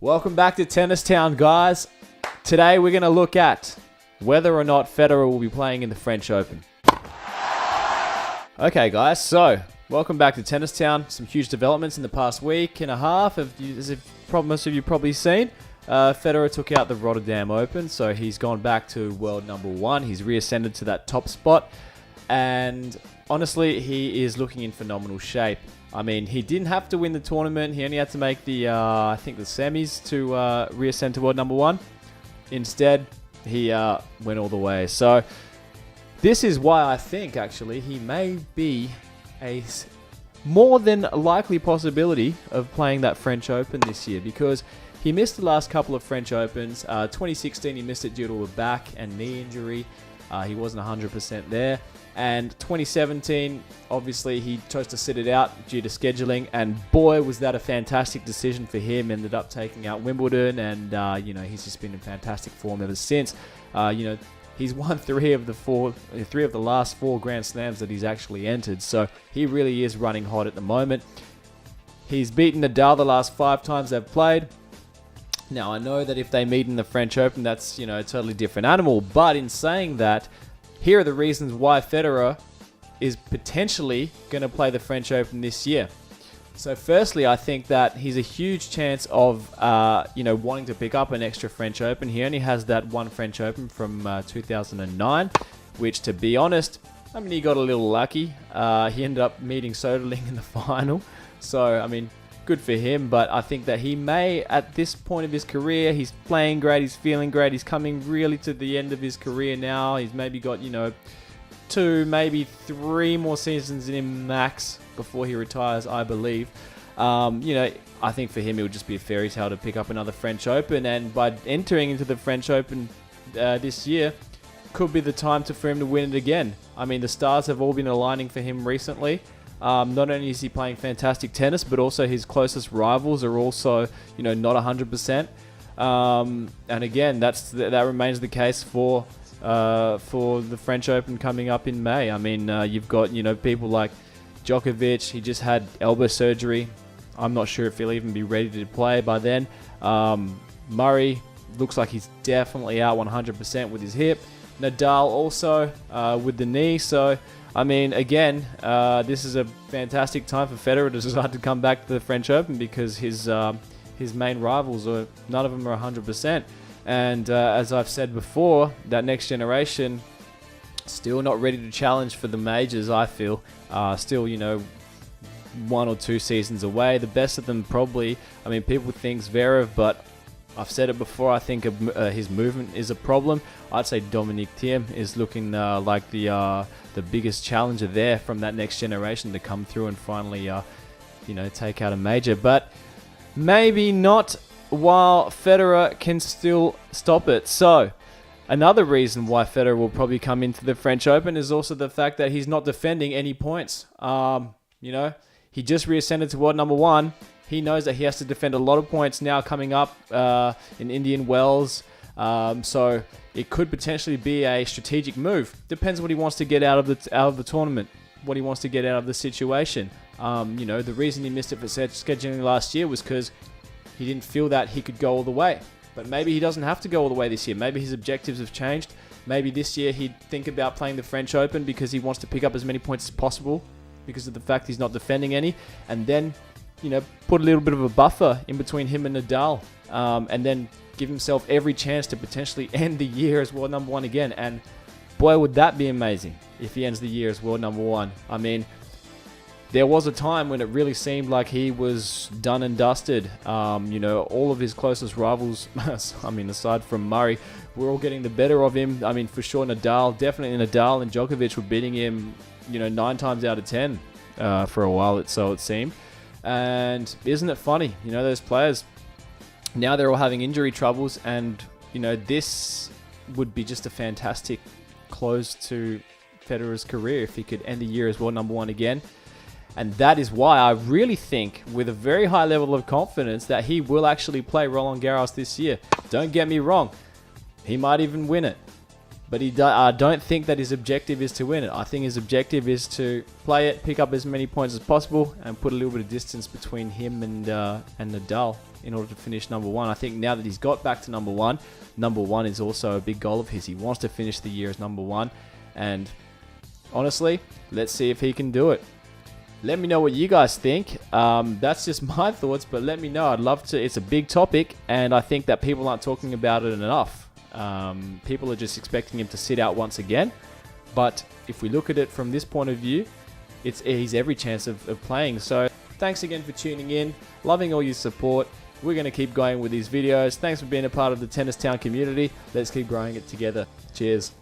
Welcome back to Tennis Town, guys. Today we're going to look at whether or not Federer will be playing in the French Open. Okay, guys, so welcome back to Tennis Town. Some huge developments in the past week and a half, as most of you probably seen. Federer took out the Rotterdam Open, so he's gone back to world number one. He's reascended to that top spot, and honestly, he is looking in phenomenal shape. I mean, he didn't have to win the tournament. He only had to make the, I think, the semis to reascend to world number one. Instead, he went all the way. So this is why I think, actually, he may be a more than likely possibility of playing that French Open this year, because he missed the last couple of French Opens. 2016, he missed it due to a back and knee injury. He wasn't 100% there. And 2017, obviously, he chose to sit it out due to scheduling. And boy, was that a fantastic decision for him. Ended up taking out Wimbledon, and he's just been in fantastic form ever since. He's won three of the last four Grand Slams that he's actually entered. So he really is running hot at the moment. He's beaten Nadal the last 5 times they've played. Now, I know that if they meet in the French Open, that's, a totally different animal. But in saying that, here are the reasons why Federer is potentially going to play the French Open this year. So firstly, I think that he's a huge chance of, wanting to pick up an extra French Open. He only has that one French Open from 2009, which, to be honest, I mean, he got a little lucky. He ended up meeting Soderling in the final. So, I mean, good for him, but I think that he may, at this point of his career, he's playing great, he's feeling great, he's coming really to the end of his career now. He's maybe got, 2, maybe 3 more seasons in him max before he retires, I believe. I think for him it would just be a fairy tale to pick up another French Open, and by entering into the French Open this year, could be the time for him to win it again. I mean, the stars have all been aligning for him recently. Not only is he playing fantastic tennis, but also his closest rivals are also, not 100%. And again, that remains the case for the French Open coming up in May. I mean, you've got, people like Djokovic. He just had elbow surgery. I'm not sure if he'll even be ready to play by then. Murray looks like he's definitely out 100% with his hip. Nadal also with the knee. So, I mean, again, this is a fantastic time for Federer to decide to come back to the French Open, because his main rivals, none of them are 100%. And as I've said before, that next generation still not ready to challenge for the majors, I feel. Still, 1 or 2 seasons away. The best of them probably, I mean, people think Zverev, but I've said it before, I think his movement is a problem. I'd say Dominic Thiem is looking like the biggest challenger there from that next generation to come through and finally, take out a major. But maybe not while Federer can still stop it. So, another reason why Federer will probably come into the French Open is also the fact that he's not defending any points. He just reascended to world number one. He knows that he has to defend a lot of points now coming up in Indian Wells. So it could potentially be a strategic move. Depends what he wants to get out of the tournament, what he wants to get out of the situation. The reason he missed it for scheduling last year was because he didn't feel that he could go all the way. But maybe he doesn't have to go all the way this year. Maybe his objectives have changed. Maybe this year he'd think about playing the French Open because he wants to pick up as many points as possible because of the fact he's not defending any. And then, put a little bit of a buffer in between him and Nadal. And then give himself every chance to potentially end the year as world number one again. And boy, would that be amazing if he ends the year as world number one. I mean, there was a time when it really seemed like he was done and dusted. All of his closest rivals, I mean, aside from Murray, were all getting the better of him. I mean, for sure, definitely Nadal and Djokovic were beating him, 9 times out of 10 for a while, so it seemed. And isn't it funny? Those players, now they're all having injury troubles, and, this would be just a fantastic close to Federer's career if he could end the year as world number one again. And that is why I really think, with a very high level of confidence, that he will actually play Roland Garros this year. Don't get me wrong. He might even win it. But I don't think that his objective is to win it. I think his objective is to play it, pick up as many points as possible, and put a little bit of distance between him and Nadal in order to finish number one. I think now that he's got back to number one is also a big goal of his. He wants to finish the year as number one, and honestly, let's see if he can do it. Let me know what you guys think. That's just my thoughts, but let me know. I'd love to. It's a big topic, and I think that people aren't talking about it enough. People are just expecting him to sit out once again. But if we look at it from this point of view, he's every chance of playing. So thanks again for tuning in. Loving all your support. We're going to keep going with these videos. Thanks for being a part of the Tennis Town community. Let's keep growing it together. Cheers.